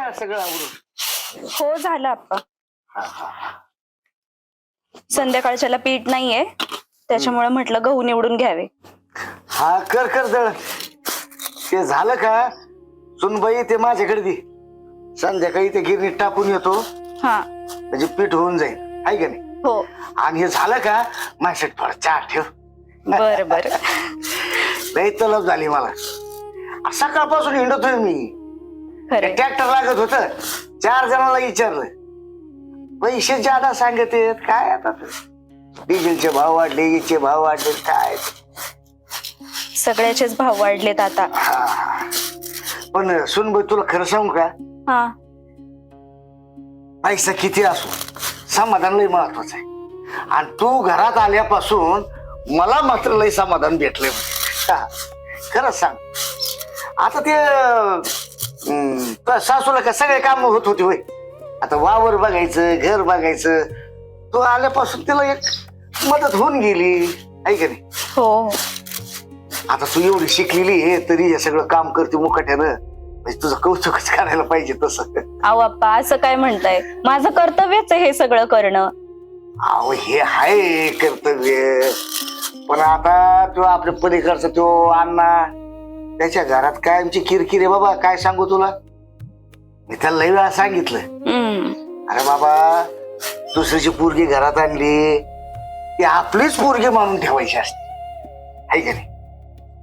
का सगळं आवरून? हो झालं आप्पा. हा हा. संध्याकाळच्याला पीठ नाहीये त्याच्यामुळे म्हटलं गहू निवडून घ्यावे. हा कर कर दळण. ते झालं का सुनबाई ते माझ्याकडे दे. संध्याकाळी ते गिरणीत टाकून येतो हा म्हणजे पीठ होऊन जाईल आहे का नाही. हो आणि हे झालं का माझ्यासाठी थोडा चहा ठेव. बर बर. लई तलब झाली मला. सकाळपासून हिंडतोय मी. खरे ट्रॅक्टर लागत होत 4 जणांना विचारलं पैसे ज्यादा सांगत आहेत काय आता डिझेलचे भाव वाढले याचे भाव वाढले काय. सगळ्याचेच भाव वाढलेत आता. पण सुनबाई तुला खरं सांगू का हा पैसा किती असो समाधान लय महत्वाचं आहे. आणि तू घरात आल्यापासून मला मात्र लय समाधान भेटलंय. खरंच सांग आता ते सासूला का सगळे काम होत होते होय. आता वावर बघायचं घर बघायचं तू आल्यापासून तिला एक मदत होऊन गेली आहे का नाही. हो आता तू एवढी शिकलेली आहे तरी हे सगळं काम करते मुकाट्यानं म्हणजे तुझं कौतुकच करायला पाहिजे तसं. अहो आप्पा असं काय म्हणताय माझं कर्तव्यच आहे हे सगळं करणं. अहो हे आहे कर्तव्य पण आता तो आपल्या पलीकडचा तो अण्णा त्याच्या घरात कायमची किरकिर आहे बाबा. काय सांगू तुला मी त्याला लई वेळा सांगितलं अरे बाबा दुसरीची पोरगी घरात आणली ती आपलीच पोरगी मानून ठेवायची असते आहे का नाही.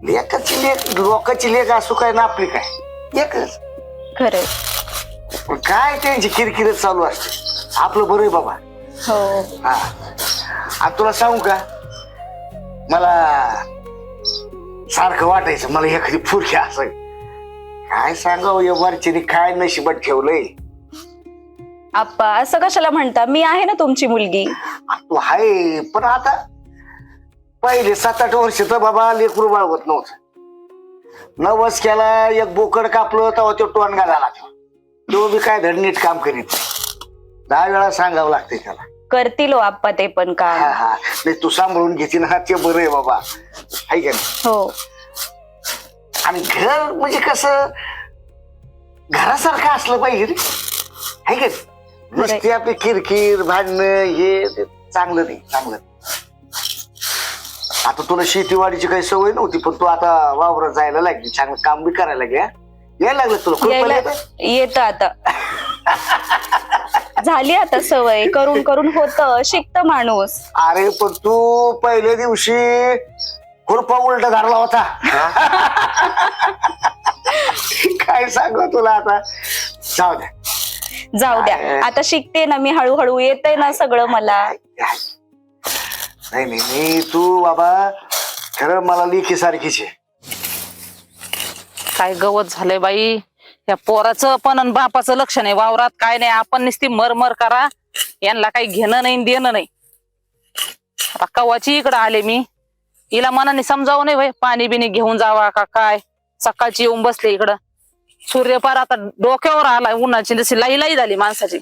लेकाची लेख लोकांची लेख असू काय ना आपली काय एकच. खरे पण काय त्यांची किरकिरच चालू असते आपलं बरं आहे बाबा. हो हा आता तुला सांगू का मला सारखं वाटायचं मला एखादी फुरकी असं काय सांगावं या वरच्याने काय नशिबात ठेवलंय. आप्पा असं कशाला म्हणता मी आहे ना तुमची मुलगी. तू आहे पण आता पहिले 7-8 वर्ष तर बाबा लेकरू बाळगत नव्हतं. नवस केला एक बोकड कापलं तेव्हा तो टोनगा झाला. तो बी काय धड नीट काम करीत 10 वेळा सांगावं लागते त्याला. करतील हो आप्पा ते पण काम. हा हा नाही तू सांभाळून घेते ना ते बरं आहे बाबा आहे का नाही. हो आणि घर म्हणजे कसं घरासारखं असलं पाहिजे रे आहे का. नुसती आपली किरकिर भांडणं हे चांगलं नाही चांगलं. आता तुला शेतीवाडीची काही सवय नव्हती पण तू आता वावरात जायला लागली चांगलं काम बी करायला घ्या यायला लागलं तुला. येत आता झाली आता सवय करून करून होत शिकत माणूस. अरे पण तू पहिल्या दिवशी खुरपा उलटा धरला होता. काय सांगू तुला आता जाऊ द्या जाऊ द्या आता शिकते ना मी हळूहळू येतंय ना सगळं मला. नाही नाही नाही तू बाबा खरं मला लेखी सारखीच आहे. काय गवत झालंय बाई या पोराचं पण आणि बापाचं लक्ष नाही वावरात काय नाही. आपण नुसती मरमर करा यांना काही घेणं नाही देणं नाही. आता कवाची इकडं आले मी हिला मनाने समजावं नाही भाई पाणी बिनी घेऊन जावा का काय. सकाळची येऊन बसले इकडं सूर्य पार आता डोक्यावर आलाय उन्हाची जशी लाई लाई झाली माणसाची.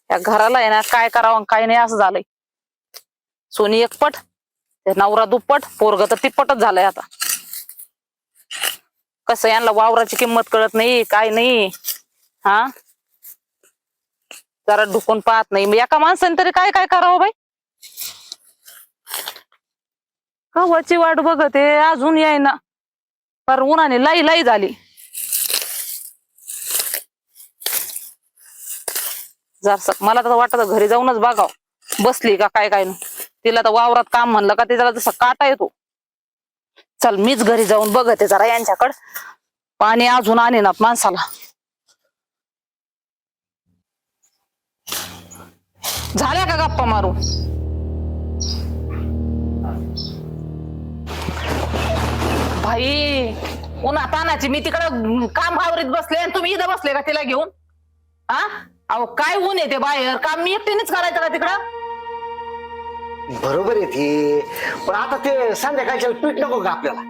या घराला आहे ना काय करावं काय नाही असं झालंय. सोनी एकपट ते नवरा दुप्पट पोरग तर तिप्पटच झालंय. आता कसं यांना वावराची किंमत कळत नाही काय नाही. हा जरा ढुकून पाहत नाही एका माणसाने तरी काय काय करावं बाई. कवाची वाट बघत आहे अजून याय ना पर उन्हाने लाई लाई झाली. जर मला तर वाटत घरी जाऊनच बघाव बसली का काय काय तिला तर वावरात काम म्हणलं का त्याला जसा काटा येतो. चल मीच घरी जाऊन बघते जरा यांच्याकडं पाणी अजून आणे ना माणसाला. झाल्या का गप्पा मारू. भाई उन्हा तानाची मी तिकडं काम आवरीत बसले आणि तुम्ही इथं बसले का तिला घेऊन. हा अहो काय ऊन येते बाहेर काम मी एकटीनेच करायचं का तिकडं. बरोबर आहे ती पण आता ते संध्याकाळच्या पीठ नको का आपल्याला.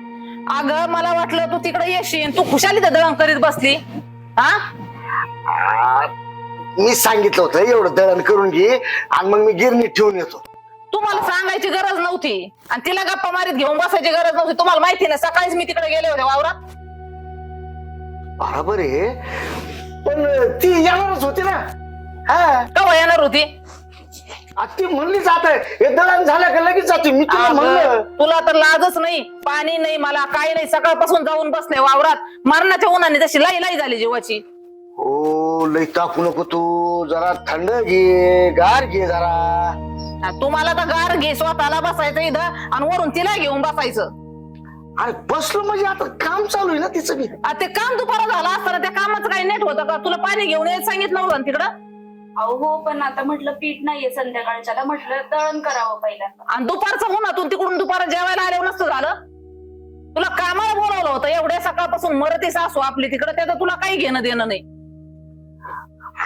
अगं मला वाटलं तू तिकडे येशील तू खुशाली तर दळण करीत बसली. हा मी सांगितलं होतं एवढं दळण करून घे आणि मग मी गिरणीत ठेवून येतो. तुम्हाला सांगायची गरज नव्हती आणि तिला गप्पा मारीत घेऊन बसायची गरज नव्हती. तुम्हाला माहिती ना सकाळीच मी तिकडे गेले होते वावरात. बरोबर आहे, पण ती येणारच होती ना. हा, कवा येणार होती? आता ती म्हणली जात आहे, हे दळण झालं का लगेच जाते. मी तुला म्हणलं अगं, तुला तर लाजच नाही, पाणी नाही, मला काही नाही. सकाळपासून जाऊन बसले वावरात, मरणाच्या उन्हाने जशी लाई लाई झाली जीवाची. हो, लई तापू नको तू, जरा थंड घे, गार घे जरा. तुम्हाला तर गार घे, स्वतःला बसायचं इथं आणि वरून तिला घेऊन बसायचं. अरे बसलो म्हणजे आता काम चालू आहे ना तिचं बी. ते काम दुपारा झालं असताना त्या कामाचं काही नेट होतं का? तुला पाणी घेऊन यायला सांगितलं होतं ना तिकडं. अहो हो, पण आता म्हटलं पीठ नाहीये संध्याकाळच्याला, म्हटलं दळण करावं पहिल्यांदा. आणि दुपारचं उन्हातून तिकडून दुपारा जेवायला आल्यावर नसतं झालं? तुला कामाला बोलवलं होतं, एवढ्या सकाळपासून मरती सासू आपली तिकडं, त्याचं तुला काही घेणं देणं नाही.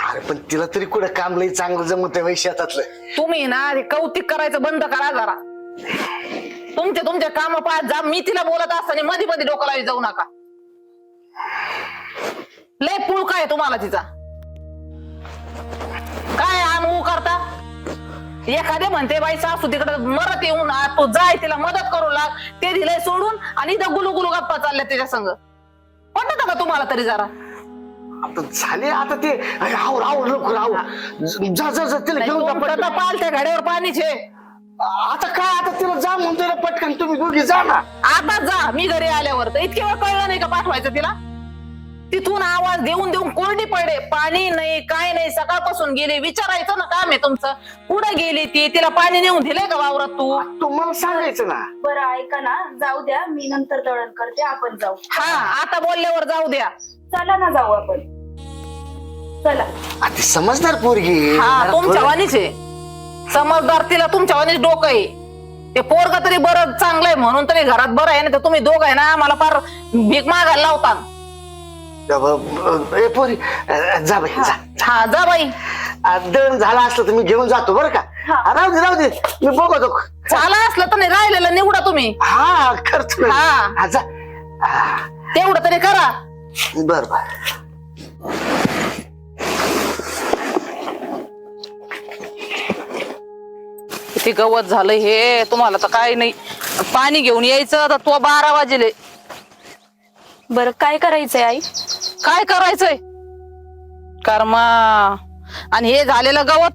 अरे पण तिला तरी कुठं काम लई चांगलं जमत आहे शेतातलं. तुम्ही ना हे कौतिक करायचं बंद करा जरा. तुमच्या काम पाहत जा. मी तिला बोलत असताना मध्ये मध्ये डोकं लावी जाऊ नका. लय पुळका आहे तुम्हाला तिचा. काय आणू करता? एखादे म्हणते बाई सासू तिकडे मरत येऊन तू जाय तिला मदत करू लाग, ते दिलंय सोडून आणि इथं गुलू गुलू गप्पा चालल्या त्याच्या संग. पटत का तुम्हाला तरी जरा? आता झाले, आता ते आवर लवकर आवर, जा जा जा तिला घेऊन जा पटकन. पाल त्या घड्यावर पाणीचे. आता काय, आता तिला जा म्हणतोय ना पटकन, तुम्ही दोघी जा ना. आता जा, मी घरी आल्यावर. तर इतके वेळ कळलं नाही का पाठवायचं तिला? तिथून आवाज देऊन देऊन कोरडी पडे, पाणी नाही काय नाही, सकाळपासून गेले. विचारायचं ना काम आहे तुमचं, कुठे गेली ती? तिला पाणी नेऊन दिलंय का वावरात तू? तुम्हाला सांगायचं ना. बरं ऐका ना, जाऊ द्या, मी नंतर दळण करते, आपण जाऊ. हा, आता बोलल्यावर जाऊ द्या. चला ना जाऊ आपण, चला. आता समजदार पोरगी. हा, तुमच्या वाणीच आहे समजदार. तिला तुमच्या वाणीच डोकं आहे. ते पोरग तरी बरं चांगलंय म्हणून तरी घरात बरं आहे ना. तर तुम्ही दोघं आहे ना, मला फार भीक मागायला लावता. ए पोरी, जा बाई जा. हा, जा बाई. दळण झालं असलं तर मी घेऊन जातो बरं का. राहू दे मी बघतो. झालं असलं तर नाही, राहिलेलं निवडा तुम्ही. हा करतो. हा. जा. तेवढं तरी करा. बर बर. किती गवत झालं हे, तुम्हाला तर काय नाही. पाणी घेऊन यायचं तर तो 12 वाजले. बरं काय करायचंय आई? काय करायचंय कर्मा? आणि हे झालेलं गवत,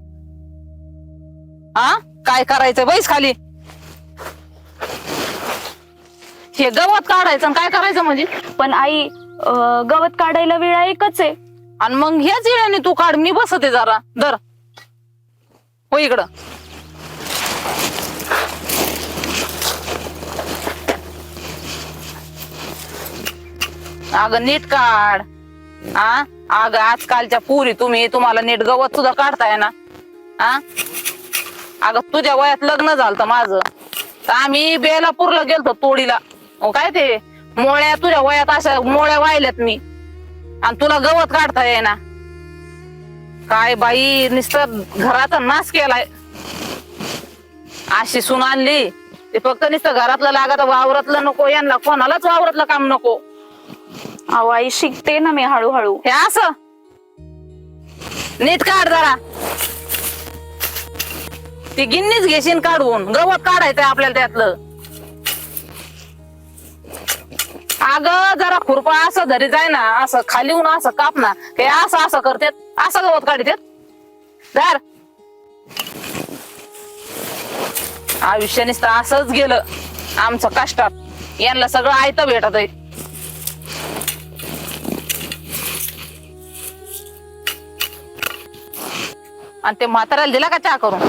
हा काय करायचंय? बैस खाली. हे गवत काढायचं आणि काय करायचं म्हणजे? पण आई, गवत काढायला वेळ एकच आहे. आणि मग ह्याच वेळाने तू काढ, मी बसते जरा. दर हो इकडं. अगं नीट काढ. हा, अगं आजकालच्या पुरी तुम्हाला नीट गवत सुद्धा काढताय ना. हा, अगं तुझ्या वयात लग्न झालं माझं, तर आम्ही बेलापूरला गेलतो तोडीला. काय ते मोळ्या, तुझ्या वयात अशा मोळ्या वाहिल्यात मी, आणि तुला गवत काढताय ना. काय बाई, नुसतं घराचा नाश केलाय. अशी सून आणली ते फक्त नुसतं घरातलं लागत, वावरातलं नको. यांना कोणालाच वावरातलं काम नको. अहो आई, शिकते ना मी हळूहळू. हे असं नीट काढ जरा. ती गिन्नीच घेशील काढून. गवत काढायचंय आपल्याला त्यातलं. अगं जरा खुरपा असं धरी जाय ना, असं खालीहून असं काप ना. हे असं असं करतात, असं गवत काढतात. धर. आयुष्य नुसतं असंच गेलं आमचं कष्टात. यांना सगळं आयतं भेटत आहे. आणि ते म्हाताऱ्याला दिला का चहा करून?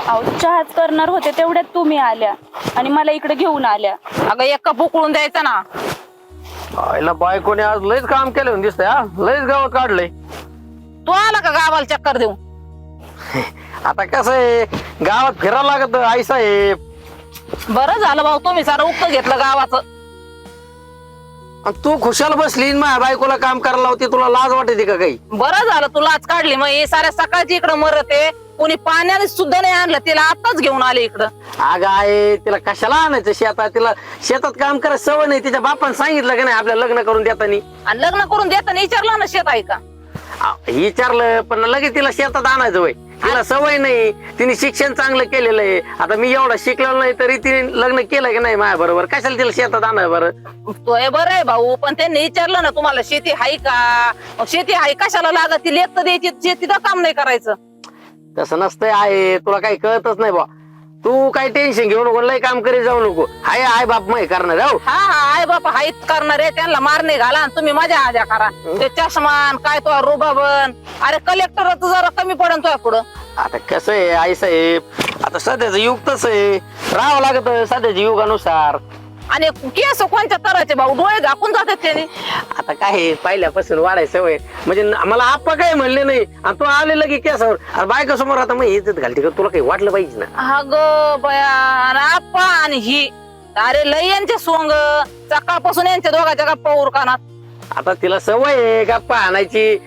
अहो चहाच करणार होते, तेवढ्यात तुम्ही आल्या आणि मला इकडे घेऊन आल्या. अगं एक कप उकळून द्यायचा ना. आईला बायकोने आज लयच काम केलं दिसतंय. हा, लयच गवत काढलंय. तू आला का गावाला चक्कर देऊ? आता कसं आहे, गावात फिरायला लागत आई साहेब. बरं झालं भाऊ, तुम्ही सारं उक्त घेतलं गावाचं. आणि तू खुशाल बसली, माझ्या बायकोला काम करायला लावते. तुला लाज वाटते का काही? बरं झालं तुला आज काढली. मग हे साऱ्या सकाळची इकडं मरते, कोणी पाण्याने सुद्धा नाही आणलं. तिला आताच घेऊन आले इकडं. अगं आहे, तिला कशाला आणायचं शेतात? तिला शेतात काम करायचं सवय नाही. तिच्या बापाने सांगितलं का नाही आपल्या लग्न करून देतानी? आणि लग्न करून देताना विचारलं ना शेत आहे का? विचारलं पण लगेच तिला शेतात आणायचं वय. तिला सवय नाही, तिने शिक्षण चांगलं केलेलं आहे. आता मी एवढा शिकलेलो नाही तरी तिने लग्न केलं की नाही माझ्या बरोबर, कशाला तिला शेतात आणा बरं. तो हे बरं आहे भाऊ, पण त्यांनी विचारलं ना तुम्हाला शेती आहे का, मग शेती आहे कशाला लागत, ती लेख तर द्यायची, शेतीचं काम नाही करायचं. तसं नसतंय आहे, तुला काही कळतच नाही बा. तू काही टेन्शन घेऊ नको, लय काम करीत जाऊ नको. हाय आय बाप मै करणार हो. हा आई बापा हाईत करणार आहे, त्यांना मारणे घाला आणि तुम्ही मजा आजा करा. ते चष्मान काय तो रुबाबन, अरे कलेक्टर जरा कमी पडन तुझ्या पुढं. आता कसं आहे आई साहेब, आता सध्याचं युग तसं आहे, राहावं लागत सध्याच्या युगानुसार. आणि केस कोणत्या तराचे भाऊ, डोळे झाकून जातात त्याने. आता काय आहे, पहिल्यापासून वाढायचं सवय, म्हणजे मला आप्पा काय म्हणले नाही आणि तू आलेलं की केसावर बायका समोर आता मग इज्जत घालते का, तुला काही वाटलं पाहिजे ना. अगं बया, आणि आप्पा आणि ही, अरे लय यांचे सोंग, सकाळपासून यांच्या दोघांच्या गप्पा उरकानात. आता तिला सवय आहे गप्पा आणायची.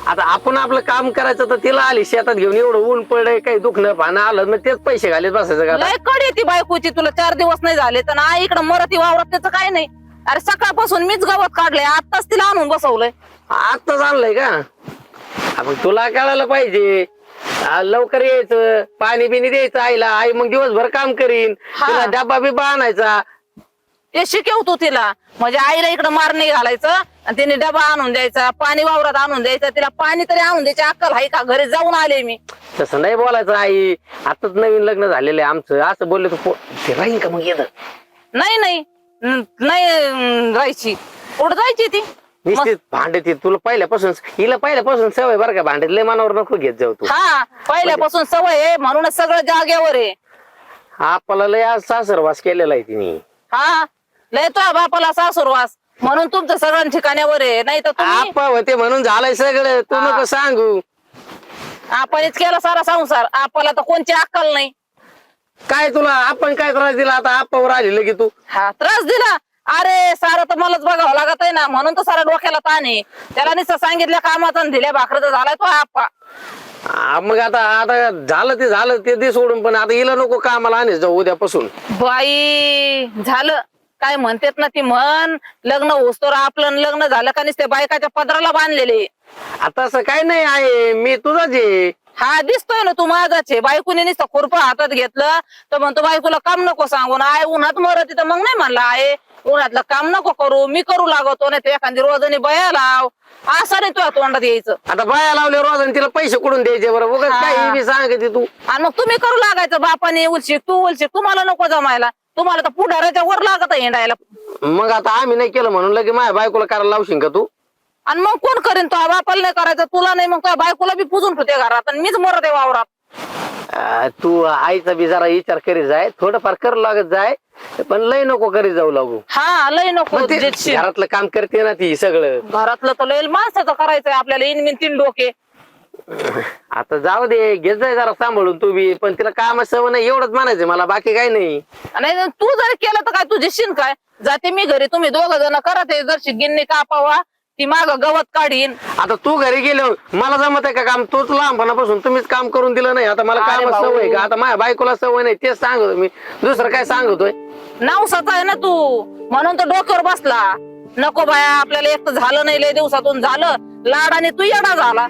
आता आपण आपलं काम करायचं तर तिला आली शेतात घेऊन, एवढं ऊन पडलंय, काही दुखणं पाहणं आलं मग तेच पैसे घालीत बसायचं का. लय कडी ती बायकोची, तुला 4 दिवस नाही झाले तर ना इकडं मरती वावरात त्याचं काय नाही. अरे सकाळपासून मीच गवत काढलंय, आत्ताच तिला आणून बसवलंय. आत्ताच आणलंय का, आपण तुला कळायला पाहिजे. लवकर यायचं, पाणी बिनी द्यायचं आईला, आई मग दिवसभर काम करीन, तिला डबा बिबा आणायचा. ते शिकवतो तिला, म्हणजे आईला इकडं मारणे घालायचं आणि तिने डबा आणून द्यायचा, पाणी वावरात आणून द्यायचं, तिला पाणी तरी आणून द्यायची अक्कल हाय का, घरी जाऊन आले मी. तसं नाही बोलायचं आई, आताच नवीन लग्न झालेलं आहे आमचं, असं बोलले तर ते राहीन का मग येत. नाही राहायची, कुठं जायची ती. निश्चित भांडे ती तुला पहिल्यापासून, हिला पहिल्यापासून सवय बरं का भांडे, लय मनावर नको घेत जाऊ तू. हा पहिल्यापासून सवय आहे म्हणूनच सगळं जागेवर आहे. आपल्याला लय आज सासरवास केलेला आहे तिने. हा लय तो बापाला सासुरवास म्हणून तुमचं सगळं ठिकाण्यावर आहे, नाही तर तुम्ही आपा होते म्हणून झालंय सगळं, तू नको सांगू. आपणच केला सारा संसार, आपल्याला तर कोणची अक्कल नाही. काय तुला आपण काय त्रास दिला आता आपावर आलेलं की तू. हा त्रास दिला, अरे सारं तर मलाच बघावं लागत आहे ना, म्हणून तर सारा डोक्याला ताण आहे. त्याला नुसतं सांगितल्या कामाचा दिल्या भाकरचा झालाय तो आप्पा. मग आता आता झालं ते झालं ते सोडून, पण आता हिला नको कामाला आणेच जाऊ उद्यापासून. बाई झालं काय म्हणतात ना ती म्हण, लग्न होस्तोर आपलं लग्न झालं का नुसते बायकाच्या पदराला बांधलेले. आता असं काय नाही आहे, मी तुझाच आहे. हा दिसतोय ना तू माझाच आहे. बायकोने नुसतं खुरपं हातात घेतलं तर म्हणतो बायकोला काम नको सांगून, आहे उन्हात मरत तर मग नाही म्हणला आहे उन्हातलं काम नको करू, मी करू लागतो, नाही तर एखादी रोजाने बया लाव, असं नाही तुला तोंडात यायचं. आता बाया लावले रोज आणि तिला पैसे कुठून द्यायचे बरं, उगाच काही बी सांगते तू. आणि मग तुम्ही करू लागायचं, बापाने उलशिक तू उलशिक, तुम्हाला नको जमायला, तुम्हाला तर पुढाऱ्याच्या वर लागत हिंडायला. मग आता आम्ही नाही केलं म्हणून लगे माझ्या बायकोला करायला लावशील का तू. आणि मग कोण करेन, तो बापाला नाही करायचं, तुला नाही, मग तुझ्या बायकोला बी पुजून ठेवते घरात आणि मीच मरत आहे वावरात. तू आईचा बी जरा विचार करीत जाय, थोडंफार कर लागत जाय, पण लय नको करीत जाऊ लागू. हा लय नको, घरातलं काम करते ना ती सगळं. घरातलं तर लय माणसाचं करायचंय आपल्याला, इनमिन 3 डोके. आता जाऊ दे, घेत जाय जरा सांभाळून तू बी, पण तिला काम सवय नाही एवढंच म्हणायचं मला, बाकी काही नाही. आणि तू जर केलं तर काय तुझी शिन काय, जाते मी घरी, तुम्ही 2 जण करत आहे, जर गिन्नी कापावा ती माग गवत काढीन. आता तू घरी गेलो मला जमत आहे का काम, तूच लहानपणापासून तुम्हीच काम करून दिलं नाही, आता मला अरे काम भाऊ. सवय का, आता माझ्या बायकोला सवय नाही, तेच सांगतो मी, दुसरं काय सांगतोय. नावसाचा आहे ना तू, म्हणून तर डोक्यावर बसला. नको बाया, आपल्याला एक तर झालं नाही, लय दिवसातून झालं, लाडाने तू येडा झाला.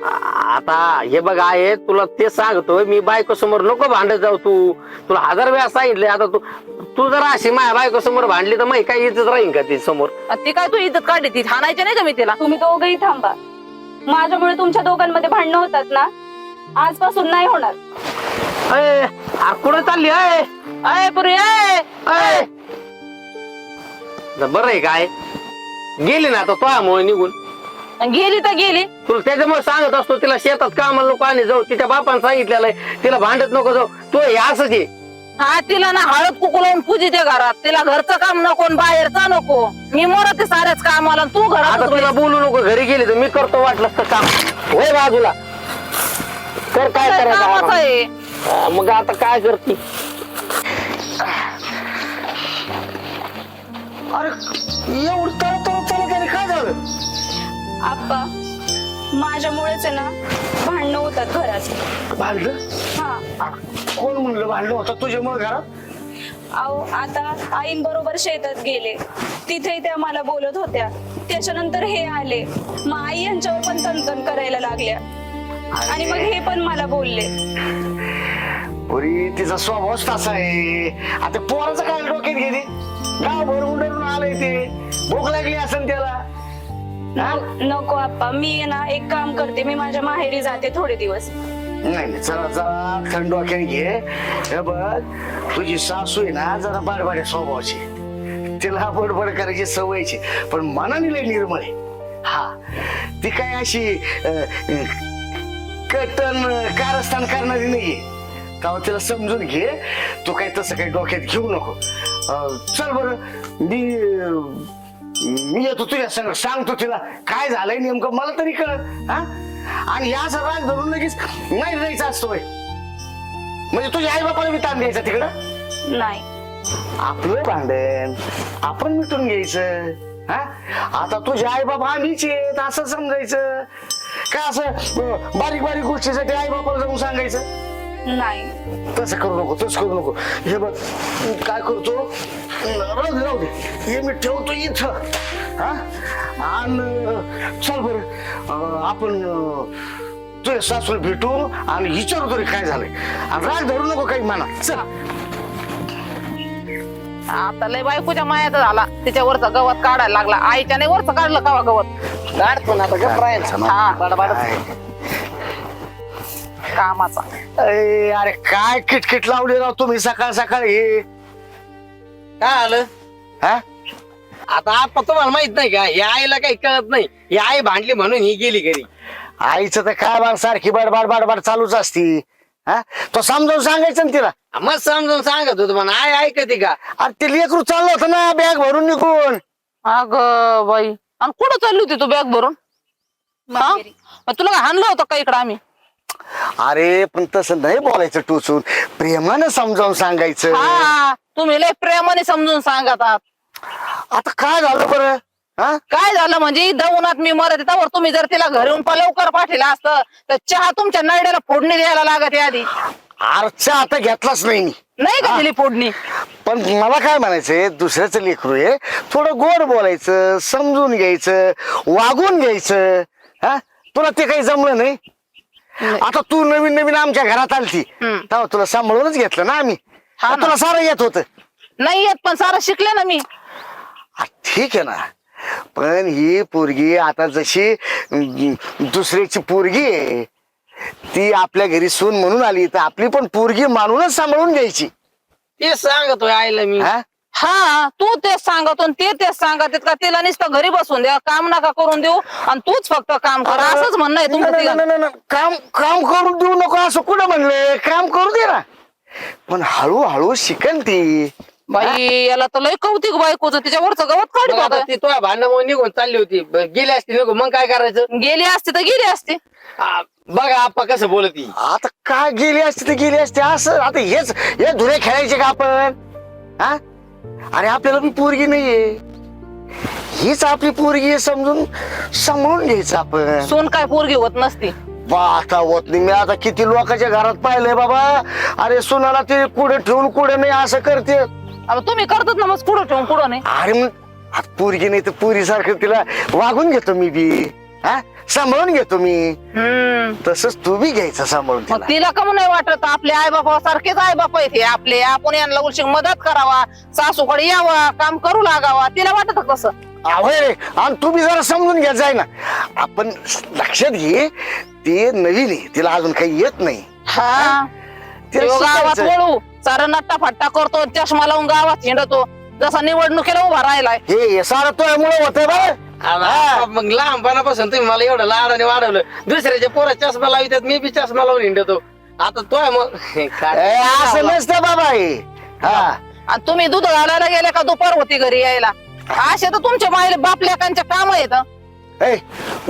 आता हे बघ आहे, तुला ते सांगतोय मी, बायको समोर नको भांडत जाऊ तू, तुला 1000 वेळा सांगितले. आता तू जर अशी माझ्या बायको समोर भांडली तर मग काही इज्जत राहीन का ती समोर. ती काय तू इज्जत काढली, ती हाणायची नाही का मी तिला. तुम्ही दोघंही थांबा, माझ्यामुळे तुमच्या दोघांमध्ये भांडणं होतात ना, आजपासून नाही होणार. कुठे चालली अय पुरी बरं आहे काय, गेली ना आता तोयामुळे निघून. गेली तर गेली, तुला त्याच्यामुळे सांगत असतो तिला शेतात कामाला नको आणि जाऊ, तिच्या बापाने सांगितलेलं आहे तिला भांडत नको जाऊ, तू हे असंच आहे. हा तिला ना हळद कुकू लावून पूजिते घरात, तिला घरचं काम नको बाहेरचं नको, मी मरते साऱ्याच कामाला, तू आता घरात तिला बोलू नको, घरी गेली तर मी करतो वाटलं तर काम, होय बाजूला कर काय कामाचं करायचं. आहे. मग आता काय करते. अरे एवढं तळ काय झालं. आप्पा माझ्यामुळेच आहे ना भांडणं होतात घरात. भांडलं, हा कोण म्हणलं भांडलं होतं तुझ्यामुळे घरात. अहो आता आईंबरोबर शेतात गेले, तिथे त्या मला बोलत होत्या, त्याच्यानंतर हे आले, मग आई यांच्यावर पण तणतण करायला लागल्या. आणि मग हे पण मला बोलले. पुरी तिचा स्वभावच तसा आहे. आता पोराचं काय डोक्यात घेते, गाव भर उंडरून आलंय ते, भूक लागली असेल त्याला. हा? नको आप्पा, मी आहे ना एक काम करते, मी माझ्या माहेरी जाते थोडे दिवस. नाही चला जरा थंड डोक्याने घे. हे बघ, तुझी सासू आहे ना जरा बाडबाड्या स्वभावाची, तिला बडबड करायची सवयची, पण मनाने लय निर्मळ आहे. हा, ती काय अशी कटन कारस्थान करणारी नाहीये. तेव्हा तिला समजून घे. तू काही तसं काही डोक्यात घेऊ नको. चल बरं, मी येतो तुझ्या संग, सांगतो तिला काय झालंय नेमकं, मला तरी कळत. हा, आणि या राग धरून लगेच नाही राहायचं असतोय. म्हणजे तुझ्या आई बापाला बी ताण द्यायचा तिकडं नाही. आपलं भांडण आपण मिटून घ्यायचं. हा, आता तुझे आई बाबा आम्हीच आहेत असं समजायचं का? असं बारीक बारीक गोष्टीसाठी आई बापाला जाऊन सांगायचं नाही. तसं करू नको, तसं करू नको. हे बघ काय करतो, राहू दे हे मी ठेवतो इथं. हा, आणि चल बरं, आपण तुझ्या सासूला भेटू आणि विचारू तरी काय झालंय. आणि राग धरू नको काही मनात. चल. आता लय बायकोच्या मायात झाला, तिच्यावरचा गवत काढायला लागला. आईच्या नाही वरचं काढलं का गवत काढतो ना आता गप्प राहायचं ना. हा. बडबड. कामाचा. अरे काय किटकिट लावली राव तुम्ही सकाळ सकाळ हे. काय आलं हा, आता आपण तुम्हाला माहित नाही का, या आईला काही कळत नाही. ही आई भांडली म्हणून ही गेली घरी. आईचं तर काय बार सारखी बडबड बडबड चालूच असती. हा, तो समजावून सांगायचं ना तिला. मग समजून सांगत होतो पण आई ऐकते का? अरे ते लेकरू चाललं होतं ना बॅग भरून निघून. अग बाई, आणि कुठं चालली होती तू बॅग भरून? हा? माहेरी. मग तुला काय हाणलं होतं का इकडं आम्ही? अरे पण तसं नाही बोलायचं, टोचून प्रेमानं समजावून सांगायचं. हा, तुम्ही लय प्रेमाने समजून सांगत आहात. आता काय झालं बरं? हा, काय झालं म्हणजे दवनात मी मरत आहे, त्यावर तुम्ही जर तिला घरी येऊन लवकर पाठवलं असतं तर चहा तुमच्या नळड्याला फोडणी द्यायला लागत आधी. आरच्या आता घेतलाच नाही मी. नाही का दिली फोडणी? पण मला काय म्हणायचंय, दुसऱ्याचं लेकरू आहे, थोडं गोड बोलायचं, समजून घ्यायचं, वागून घ्यायचं. हा, तुला ते काही जमलं नाही. आता तू नवीन नवीन आमच्या घरात आलती तेव्हा तुला सांभाळूनच घेतलं ना आम्ही. हा ना. तुला सारं येत होत. नाही येत, पण सारं शिकले ना मी. ठीक आहे ना, पण ही पोरगी आता जशी दुसऱ्याची पोरगी आहे, ती आपल्या घरी सून म्हणून आली, तर आपली पण पोरगी मानूनच सांभाळून घ्यायची. ते सांगतोय आईला मी. हा, हा, तू तेच सांगतो आणि ते तेच सांगत का तिला नुसतं घरी बसून द्या, काम नका करून देऊ आणि तूच फक्त काम कर, असंच म्हणणं आहे तुमचं नाही, तिघांचं. नाही, नाही, नाही, काम काम करून देऊ नको असं कुठं म्हणलं. काम करू दे ना, पण हळूहळू शिकन ती. बाई याला तर लय कौतिक बायकोचं, तिच्यावरचं गवत मग काढत आता होतं. ती तुझ्या भांडणामुळे निघून चालली होती, गेली असती निघून, मग काय करायचं? गेली असते तर गेली असते. बघा आप्पा कसं बोलती. आता काय गेली असते तर गेली असते असं. आता हे धुरे खेळायचे का आपण? हा, अरे आपल्याला पण पोरगी नाहीये, हीच आपली पोरगी आहे, समजून सांभाळून घ्यायचं आपण. सून काय पोरगी होत नसती. आता होत नाही. मी आता किती लोकांच्या घरात पाहिलंय बाबा, अरे सुनाला ते कुठे ठेवून कुठे नाही असं करते. आता तुम्ही करतात ना, मग कुठं ठेवून कुठं नाही. अरे मग आता पोरगी नाही तर पोरी सारखं तिला वागून घेतो मी बी. हा, सांभाळून घेतो मी. तसंच तू बी घ्यायचं सांभाळून मग तिला. तिला कम नाही वाटत आपले आई बाबा सारखेच आई बापा आहेत हे आपले, आपण यांना उलशी मदत करावा, सासूकडे यावा, काम करू लागावा, तिला वाटत कसं? आवय रे, आणि तू बी जरा समजून घ्या जाय ना. आपण लक्षात घे, ते नवीन आहे, तिला अजून काही येत नाही. हा, तिला तो गावात शिकायचं. वळू सारा नट्टा फट्टा करतो, चष्मा लावून गावात हिंडतो, जसा निवडणुकीला उभा राहिलाय. हे सारं तुझ्यामुळे होतंय बा. आप्पा, मग लहानपणापासून तुम्ही मला एवढं लाडाने वाढवलं. दुसऱ्याच्या पोरा चष्मा लावितात, मी बी चष्मा लावून हिंडतो. आता तो मग ए, असं नसतं बाबा हे. हा, आणि तुम्ही दूध घालायला गेले का दुपार होती घरी यायला. असे तर तुमच्या मायले बाप लेकांच्या काम आहेत. ए,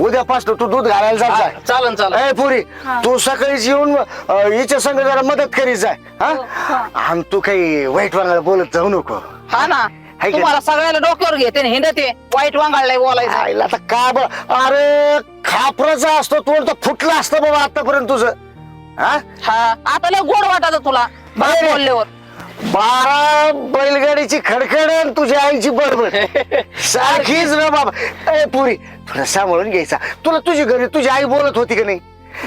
उद्यापासून तू दूध घालायला जात जाय. चालन चालन. ए पुरी, तू सकाळीच येऊन हिच्या संग जरा मदत करीत जाय. हा, आणि तू काही वाईट वांगाला बोलत जाऊ नको. हा ना, हाय का? तुम्हाला सगळ्याला डोक्यावर घेते आणि हिंडते, वाईट वांगाळलाय बोलायचं. आईला आता काय अरे खापराचा असतो, तो तर फुटला असतं बाबा आतापर्यंत तुझं. हा, हा, आता लय गोड वाटत तुला बाप अरे. बोलल्यावर. 12 बैलगाडीची खडखड आणि तुझ्या आईची बडबड सारखीच ना बाबा. ए पुरी, थोडं सांभाळून घ्यायचा. तुला तुझी घरी तुझी आई बोलत होती का नाही?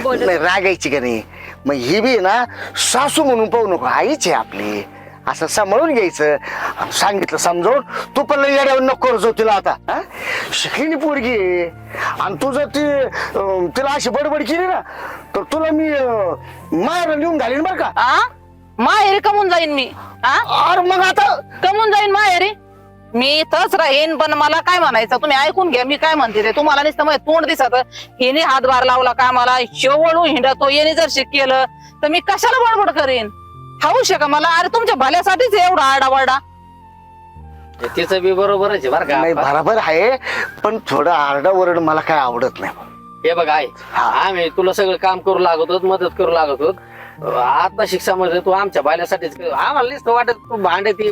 बोलत. नाही रागायची का नाही. मग ही बी ना सासू म्हणून पाहू नको, आईच आहे आपली, असं सांभाळून घ्यायचं. सांगितलं समजावून. तू पण लई येड्यावर नको करू तिला आता. हा? शिकलेली पोरगी आहे. आणि तू जर तिला अशी बडबड केली ना तर तुला मी मायाला लिहून घालीन बरं का. आ माहेरी कमून जाईन मी. अरे मग आता कमून जाईन माहेरी. मी इथंच राहीन. पण मला काय म्हणायचं तुम्ही ऐकून घ्या. मी काय म्हणते ते तुम्हाला नुसतं माझं तोंड दिसत. हिने हातभार लावला का मला शेवळू हिंडतो. याने जर केलं तर मी कशाला बडबड करेन. हाऊ का मला. अरे तुमच्या भल्यासाठीच एवढा आडावाडा. तिचं बी बरोबरच आहे बरं नाही का. बरोबर आहे, पण थोडं आरडाओरड मला काय आवडत नाही. हे बघ आहे आम्ही तुला सगळं काम करू लागतो, मदत करू लागतो. आता शिक्षा मध्ये तू आमच्या बायल्यासाठीच आम्हाला नुसतं वाटत तू भांडती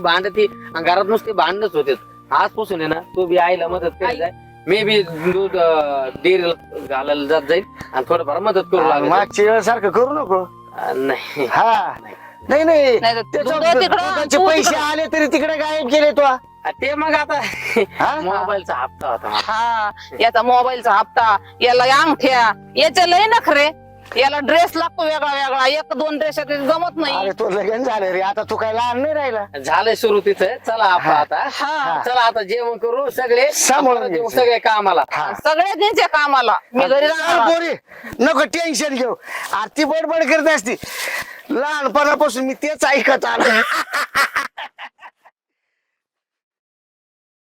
आणि घरात नुसते भांडणच होते. आजपासून आहे ना तू बी आईला मदत करी जाय. मी बी दूध डेअरीला घालायला जात जाईल आणि थोडंफार मदत करू लागेल. मागच्या वेळेसारखं करू नको. नाही हा नाही नाही नाही तर त्याच्यात दुधात तिकडं, दुधाचे तू पैसे तिकडं. आले तरी तिकडे गायब केले तो. ते मग आता हा? मोबाईलचा हप्ता होता माझा. हा याचा मोबाईलचा हप्ता, याला अंगठ्या, याच्या लय नखरे. याला ड्रेस लागतो वेगळा वेगळा. एक दोन ड्रेस जमत नाही. अरे तो लगन झालं रे, आता तू काय लहान नाही राहिला. झालंय सुरू तिथं. चला आपण आता हा चला आता जेवण करू सगळे सांभाळून परत येऊ घ्यायचं. सगळे कामाला. हा. सगळ्यांच्या कामाला मी घरी चल राहणार. पोरी, नको टेन्शन घेऊ. आरती बडबड करत असती लहानपणापासून मी तेच ऐकत आलो.